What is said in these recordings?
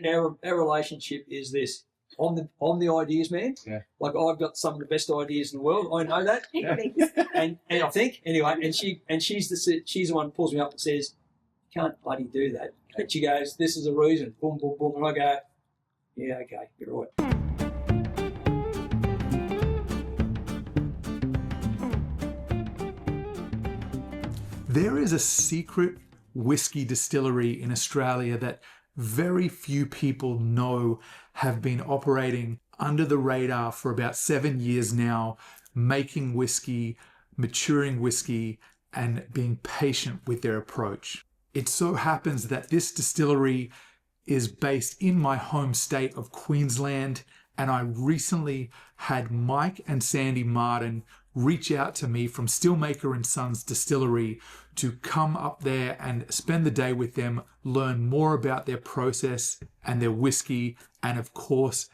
our relationship is this. I'm the ideas man. Yeah. Like I've got some of the best ideas in the world. I know that. Yeah. and I think anyway. And she's the one who pulls me up and says, "You can't bloody do that." And she goes, "This is a reason." Boom, boom, boom. And I go, "Yeah, okay, you're right." There is a secret whiskey distillery in Australia that very few people know have been operating under the radar for about 7 years now, making whiskey, maturing whiskey, and being patient with their approach. It so happens that this distillery is based in my home state of Queensland, and I recently had Mike and Sandy Martin reach out to me from Stillmaker and Sons Distillery to come up there and spend the day with them, learn more about their process and their whiskey, and of course,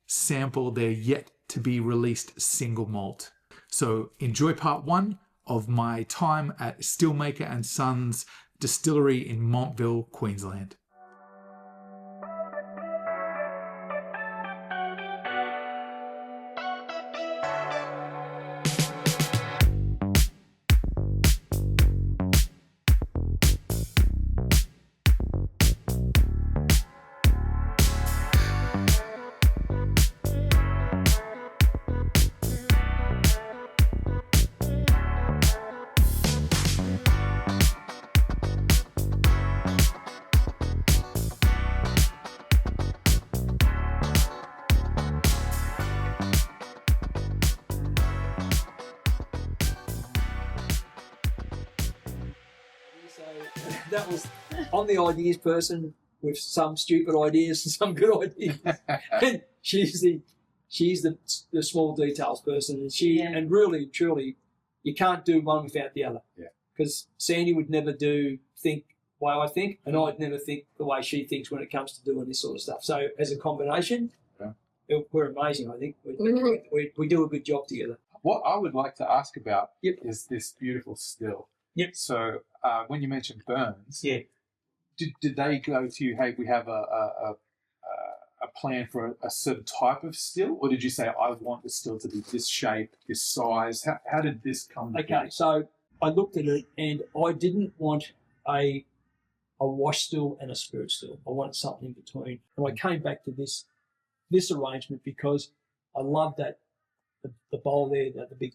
sample their yet to be released single malt. So enjoy part 1 of my time at Stillmaker and Sons Distillery in Montville, Queensland. That was, I'm the ideas person with some stupid ideas and some good ideas. And she's the small details person, and really truly, you can't do one without the other. Yeah. Because Sandy would never think the way I think, and I'd never think the way she thinks when it comes to doing this sort of stuff. So as a combination, we're amazing. I think we do a good job together. What I would like to ask about Yep. is this beautiful still. Yep. So when you mentioned Burns, Yeah. did they go to you, hey, we have a plan for a certain type of still? Or did you say, I want the still to be this shape, this size? How did this come to Okay, be? so I looked at it and I didn't want a wash still and a spirit still. I wanted something in between. And I came back to this arrangement because I love that the bowl there, the big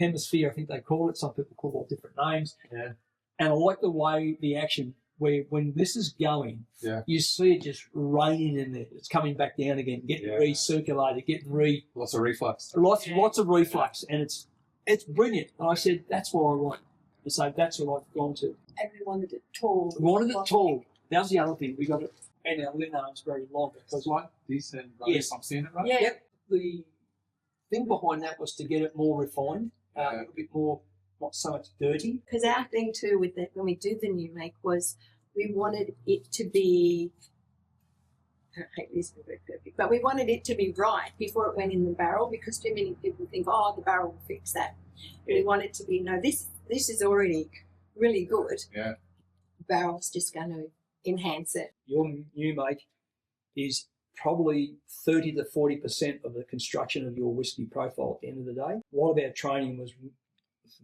hemisphere, I think they call it. Some people call it different names. Yeah. And I like the way the action, where when this is going, you see it just raining in there. It's coming back down again, getting recirculated, getting Lots of reflux. lots of reflux, and it's brilliant. And I said, that's what I want. And so that's what I've gone to. And we wanted it tall. We wanted it tall. That was the other thing. We got it, and our lid arm's very long. Because like this and Yes. I'm seeing it right? Yeah. Yep. The thing behind that was to get it more refined, a little bit more, not so much dirty. Because our thing too with that, when we do the new make, was we wanted it to be, I hate this to be perfect, but we wanted it to be right before it went in the barrel, because too many people think, oh, the barrel will fix that. We want it to be, no, this is already really good. Yeah. The barrel's just going to enhance it. Your new make is probably 30 to 40% of the construction of your whiskey profile at the end of the day. A lot of our training was,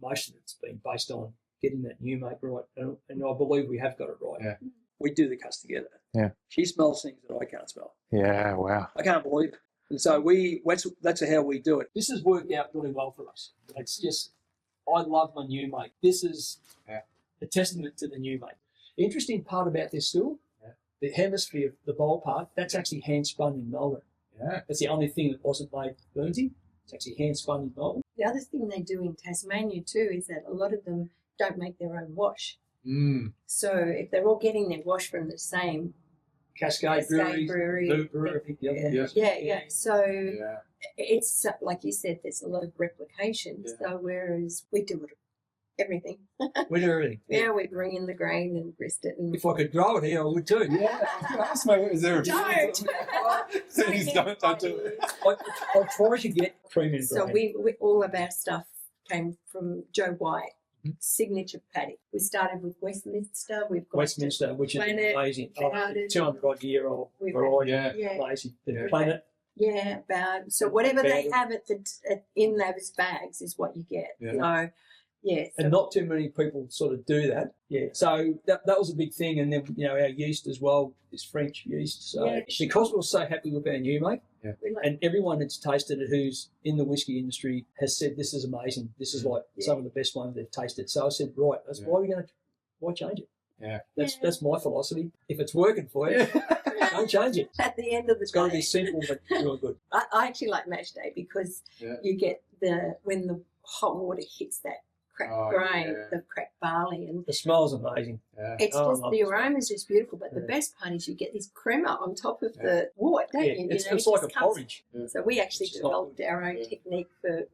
most of it's been based on getting that new make right, and I believe we have got it right. Yeah. We do the cuss together. Yeah. She smells things that I can't smell. Yeah, wow. I can't believe it. And so that's how we do it. This has worked out really well for us. It's just, I love my new make. This is a testament to the new make. The interesting part about this still, the hemisphere, the bowl part, that's actually hand spun in Melbourne. Yeah. That's the only thing that wasn't made Burnsy. It's actually hand spun in Melbourne. The other thing they do in Tasmania too is that a lot of them don't make their own wash. So if they're all getting their wash from the same Cascade Brewery, I think the other one. Yeah. So it's like you said, there's a lot of replication. Yeah. So whereas we do it everything. We do everything. Yeah, we bring in the grain and grist it. And If I could grow it here, I would too. Yeah. Ask me, is there a Don't. Please don't do it. I try to get cream and so grain. we all of our stuff came from Joe White signature paddock. We started with Westminster. We've got Westminster, which is Planet, amazing. Bowden. 200 odd year old We've variety. Yeah. Amazing. The Yeah. Planet. Yeah, Bowden. So whatever they Bowden. have in those bags is what you get. Yeah. So, yeah. So And not too many people sort of do that. Yeah. So that was a big thing. And then, our yeast as well is French yeast. So Yeah. because we're so happy with our new make, we like, and everyone that's tasted it who's in the whiskey industry has said this is amazing. This is like some of the best ones they've tasted. So I said, right, that's why change it? Yeah. That's my philosophy. If it's working for you, don't change it. at the end of the It's got to day, be simple but real good. I actually like mash day because you get when the hot water hits that cracked grain, the cracked barley, and The smell's amazing. Yeah. it's Oh, I just love the it. aroma is just beautiful. But the Yeah. best part is you get this crema on top of the wort, don't Yeah, you? it's it like a just comes- porridge. So we actually Which is not developed good. our own Yeah. technique for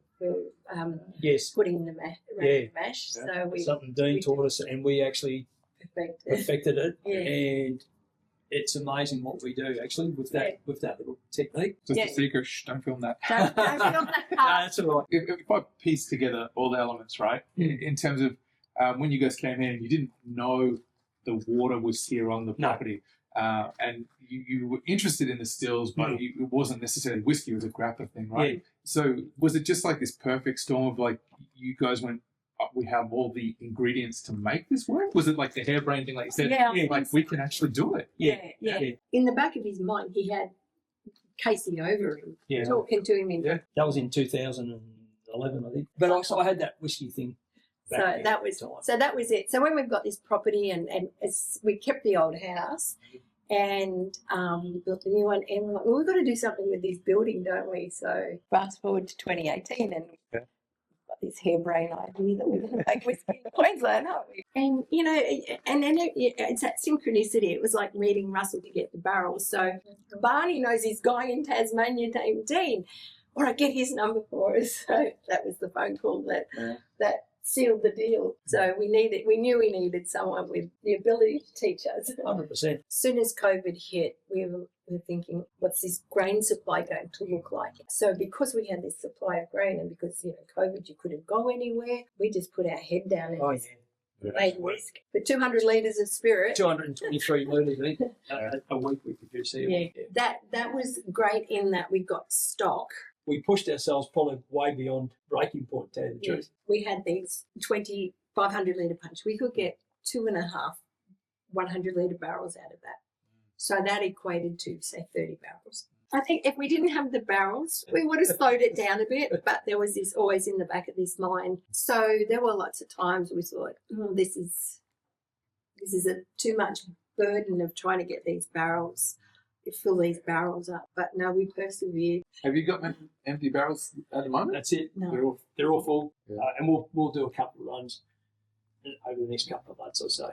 Yes, putting in the mash. Yeah. So we something Dean taught us, and we actually perfected. perfected it. Yeah. And it's amazing what we do actually with that little technique. Just Yeah. a secret. Shh, don't film that. Don't film that No, part. that's all right. If I piece together all the elements, right, in terms of when you guys came in, you didn't know the water was here on the No. property, and you were interested in the stills, but it wasn't necessarily whiskey; it was a grappa thing, right? Yeah. So was it just like this perfect storm of like you guys went, we have all the ingredients to make this work? Was it like the harebrained thing, like you said, Yeah, I like think we so. can actually do it? Yeah. Yeah. In the back of his mind, he had Casey over him, Yeah. talking to him in. Yeah. That was in 2011, I think. But also I had that whiskey thing. So back then that at was the time. so that was it. So when we've got this property and we kept the old house and built the new one, and we're like, well, we've got to do something with this building, don't we? So fast forward to 2018, and we've got this harebrained idea that we're going to make whiskey in Queensland, aren't we? And and then it's that synchronicity. It was like meeting Russell to get the barrels. So Barney knows this guy in Tasmania named Dean. All right, get his number for us. So that was the phone call that sealed the deal. So we knew we needed someone with the ability to teach us. 100%. As soon as COVID hit, we were thinking, what's this grain supply going to look like? So because we had this supply of grain and because, COVID, you couldn't go anywhere, we just put our head down and Oh, just yeah. made whisk. For 200 litres of spirit. 223 litres, I think, a week we produce here. Yeah. That was great in that we got stock. We pushed ourselves probably way beyond breaking point, to tell you the truth. We had these 500 litre punch. We could get 2.5 100 litre barrels out of that. So that equated to, say, 30 barrels. I think if we didn't have the barrels, we would have slowed it down a bit, but there was this always in the back of this mind. So there were lots of times we thought, this is a too much burden of trying to get these barrels, fill these barrels up. But no, we persevered. Have you got many empty barrels at the moment? That's it. No. They're all full. Yeah. And we'll do a couple of runs over the next couple of months or so.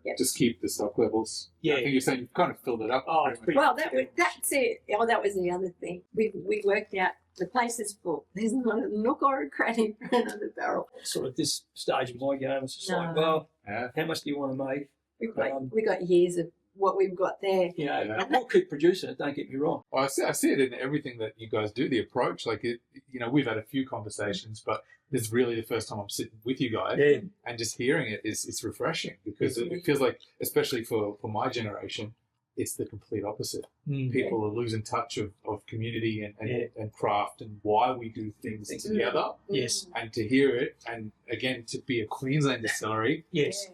Yep. Just keep the stock levels. Yeah. I think you're saying you've kind of filled it up. Oh, pretty it's much. pretty Well, that's it. Oh, that was the other thing. We worked out the place is full. There's not a nook or a cranny for another barrel. Sort of this stage of my game, it's just like, No. well, Yeah. how much do you want to make? We got years of what we've got there. Yeah. We'll keep producing it, don't get me wrong. Well, I see it in everything that you guys do. The approach, like it, we've had a few conversations, but this is really the first time I'm sitting with you guys, Yeah. and just hearing it it's refreshing because it feels like, especially for my generation, it's the complete opposite. People are losing touch of community and craft and why we do things together. Yes. And to hear it, and again to be a Queensland distillery, Yes.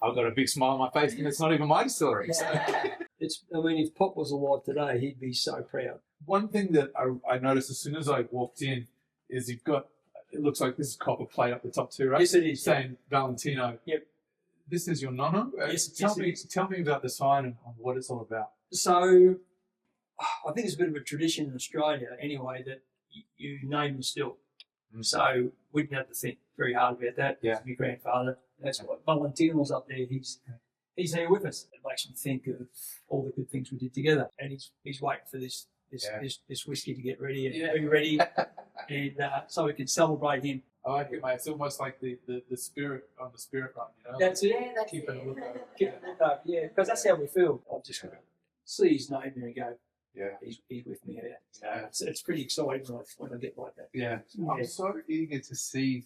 I've got a big smile on my face, and it's not even my distillery. So. If Pop was alive today, he'd be so proud. One thing that I noticed as soon as I walked in is you've got, it looks like this is copper plate up the top too, right? Yes, it is. Saying Valentino. Yep. This is your nono? Yes, Tell yes, me about the sign and what it's all about. So I think it's a bit of a tradition in Australia anyway that you name the still. So we didn't have to think very hard about that. Yeah. My grandfather, that's what Valentino's up there. He's here with us. It makes me think of all the good things we did together. And he's waiting for this whiskey to get ready and be ready, and so we can celebrate him. I like it, mate. It's almost like the spirit on the spirit run, That's it. Yeah, that's Keep it a look over. Keep it up, yeah, because that's how we feel. I've just got to see his name there and go, Yeah. he's with me here. So it's pretty exciting when I get like that. Yeah. Yeah. I'm so eager to see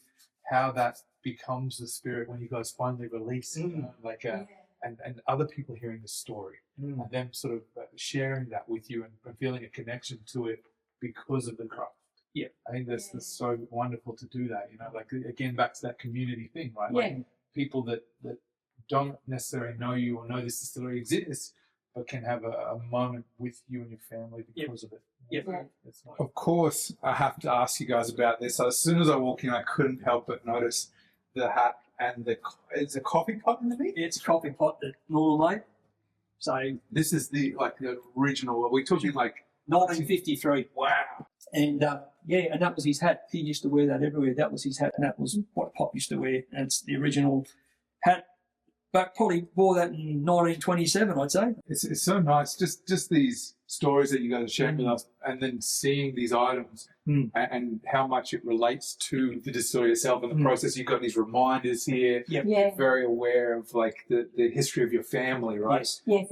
how that becomes the spirit when you guys finally release, and other people hearing the story and them sort of sharing that with you and feeling a connection to it because of the craft. Yeah, I think that's so wonderful to do that. Like again, back to that community thing, right? Like people that don't necessarily know you or know this distillery exists, but can have a moment with you and your family because of it. Yeah. That's nice. Of course, I have to ask you guys about this. So as soon as I walk in, I couldn't help but notice the hat and it's a coffee pot in the mix. It's a coffee pot that Norman made. So This is the original. Are we talking like 1953. wow? And and that was his hat. He used to wear that everywhere. That was his hat, and that was what Pop used to wear. And it's the original hat. But probably wore that in 1927, I'd say. It's so nice. Just these stories that you guys are sharing with us, and then seeing these items and how much it relates to the distillery itself and the process. You've got these reminders here. Very aware of like the history of your family, right? Yes.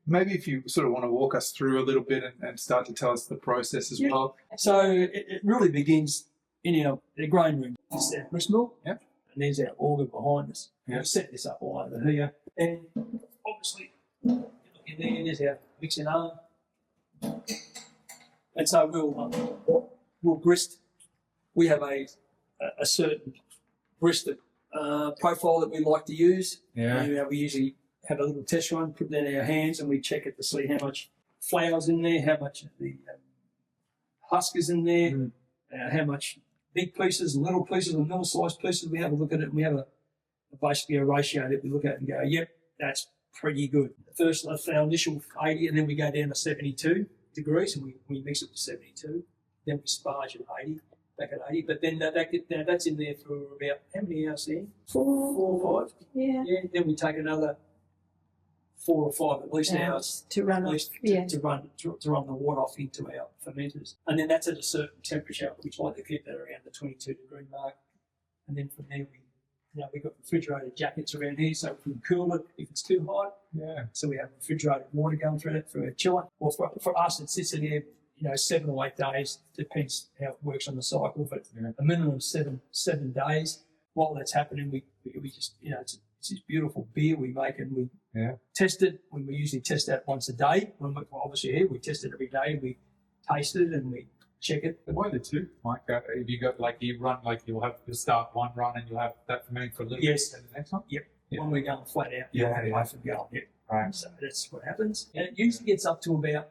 Maybe if you sort of want to walk us through a little bit and start to tell us the process as well. So it really begins in the grain room. This is our grist mill. Yep. And there's our auger behind us. We've set this up all over here. And obviously, you look in there, there's our mixing arm. And so we'll grist. We have a certain grist profile that we like to use. Yeah. We usually have a little test run, put that in our hands, and we check it to see how much flour's in there, how much of the husk is in there, how much big pieces and little pieces and middle-sized pieces. We have a look at it, and we have basically a ratio that we look at and go, yep, that's pretty good. First, our initial 80, and then we go down to 72 degrees, and we mix it to 72. Then we sparge at 80, back at 80. But then that's in there for about, how many hours there? 4 or 5. Yeah. Then we take another 4 or 5 at least hours to run at least to run the water off into our fermenters, and then that's at a certain temperature. We like to keep that around the 22 degree mark, and then from there we've got refrigerated jackets around here, so we can cool it if it's too hot. Yeah. So we have refrigerated water going through it for our chiller. Or for us, it sits in here 7 or 8 days, depends how it works on the cycle, but a minimum of 7 days. While that's happening, we just it's this beautiful beer we make, and we test it. When we usually test that once a day. When we're obviously here, we test it every day. We taste it and we check it. The way the two, Mike, if you got you run you'll start one run and you'll have that fermenting for a little bit, and the next one. Yep. When we're going flat out, Right. So that's what happens. And it usually gets up to about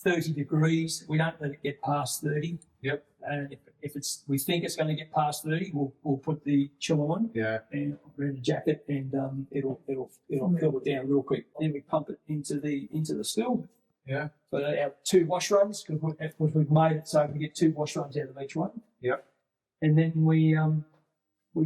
30 degrees. We don't let it get past 30. Yep. And if we think it's going to get past 30, we'll put the chiller on. Yeah. And around the jacket, and it'll cool it down real quick. Then we pump it into the still. Yeah. So our 2 wash runs, because we've made it so we get 2 wash runs out of each one. Yep. And then we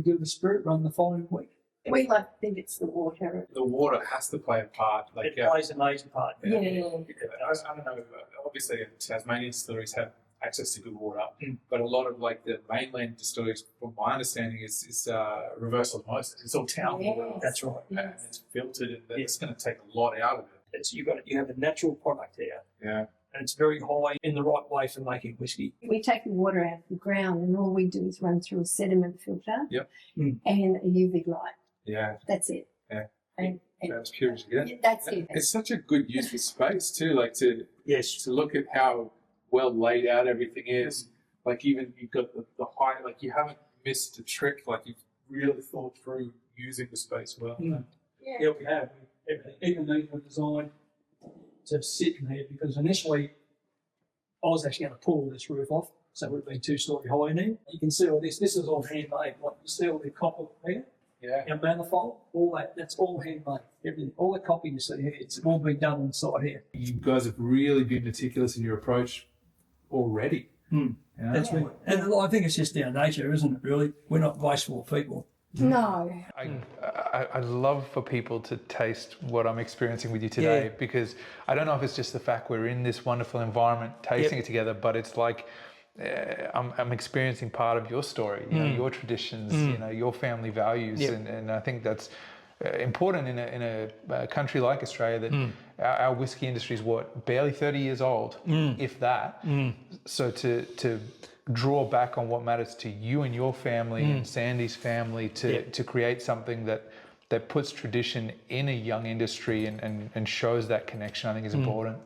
do the spirit run the following week. We like to think it's the water. The water has to play a part. It plays a major part. I don't know. Obviously, Tasmanian distilleries have access to good water, but a lot of the mainland distilleries, from my understanding, is reverse osmosis. It's all town water. That's right. And it's filtered, and it's going to take a lot out of it. So you have a natural product here. Yeah. And it's very high in the right way for making whiskey. We take the water out of the ground, and all we do is run through a sediment filter and a UV light. Yeah. That's it. Yeah. And that's pure as you get. That's it. It's such a good use of space too, to look at how well laid out everything is. Even you've got the height, you haven't missed a trick. You've really thought through using the space well. Yeah, we have. Everything. Even these were designed to sit in here, because initially I was actually going to pull this roof off, so it would have been 2-story high in there. You can see all this. This is all handmade. You see all the copper here. Yeah. Our manifold, all that's all handmade. Everything, all the copy you see here, it's all been done on site here. You guys have really been meticulous in your approach already. That's right. And I think it's just our nature, isn't it, really? We're not wasteful people. No. I'd love for people to taste what I'm experiencing with you today, because I don't know if it's just the fact we're in this wonderful environment tasting it together, but it's like I'm experiencing part of your story, your traditions, your family values, and I think that's important in a country like Australia that our whiskey industry is barely 30 years old, if that. So to draw back on what matters to you and your family and Sandy's family to create something that puts tradition in a young industry and shows that connection, I think is important.